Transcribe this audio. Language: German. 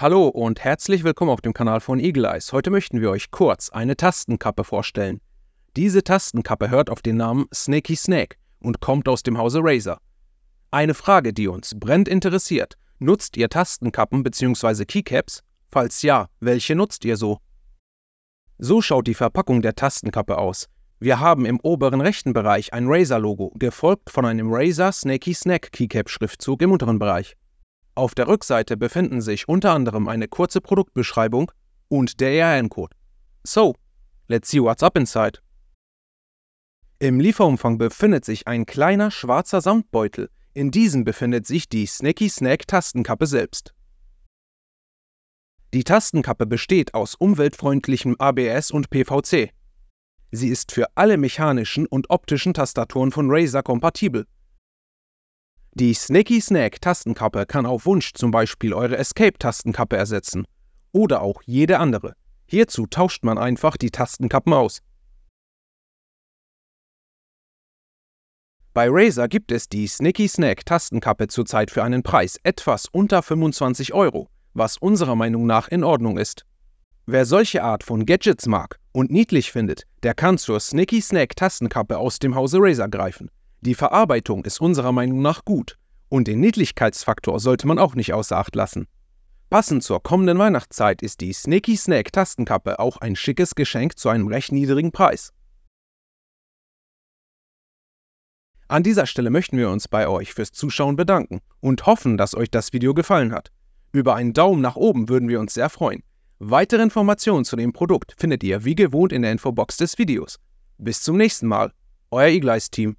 Hallo und herzlich willkommen auf dem Kanal von Eagle Eyes. Heute möchten wir euch kurz eine Tastenkappe vorstellen. Diese Tastenkappe hört auf den Namen Snaky Snack und kommt aus dem Hause Razer. Eine Frage, die uns brennend interessiert: Nutzt ihr Tastenkappen bzw. Keycaps? Falls ja, welche nutzt ihr so? So schaut die Verpackung der Tastenkappe aus. Wir haben im oberen rechten Bereich ein Razer-Logo, gefolgt von einem Razer Snaky Snack Keycap-Schriftzug im unteren Bereich. Auf der Rückseite befinden sich unter anderem eine kurze Produktbeschreibung und der ERN-Code. So, let's see what's up inside. Im Lieferumfang befindet sich ein kleiner schwarzer Samtbeutel. In diesem befindet sich die Snaky Snack Tastenkappe selbst. Die Tastenkappe besteht aus umweltfreundlichem ABS und PVC. Sie ist für alle mechanischen und optischen Tastaturen von Razer kompatibel. Die Snaky Snack Tastenkappe kann auf Wunsch zum Beispiel eure Escape-Tastenkappe ersetzen oder auch jede andere. Hierzu tauscht man einfach die Tastenkappen aus. Bei Razer gibt es die Snaky Snack Tastenkappe zurzeit für einen Preis etwas unter 25 €, was unserer Meinung nach in Ordnung ist. Wer solche Art von Gadgets mag und niedlich findet, der kann zur Snaky Snack Tastenkappe aus dem Hause Razer greifen. Die Verarbeitung ist unserer Meinung nach gut und den Niedlichkeitsfaktor sollte man auch nicht außer Acht lassen. Passend zur kommenden Weihnachtszeit ist die Snaky Snack Tastenkappe auch ein schickes Geschenk zu einem recht niedrigen Preis. An dieser Stelle möchten wir uns bei euch fürs Zuschauen bedanken und hoffen, dass euch das Video gefallen hat. Über einen Daumen nach oben würden wir uns sehr freuen. Weitere Informationen zu dem Produkt findet ihr wie gewohnt in der Infobox des Videos. Bis zum nächsten Mal, euer Eagle Eyes Team.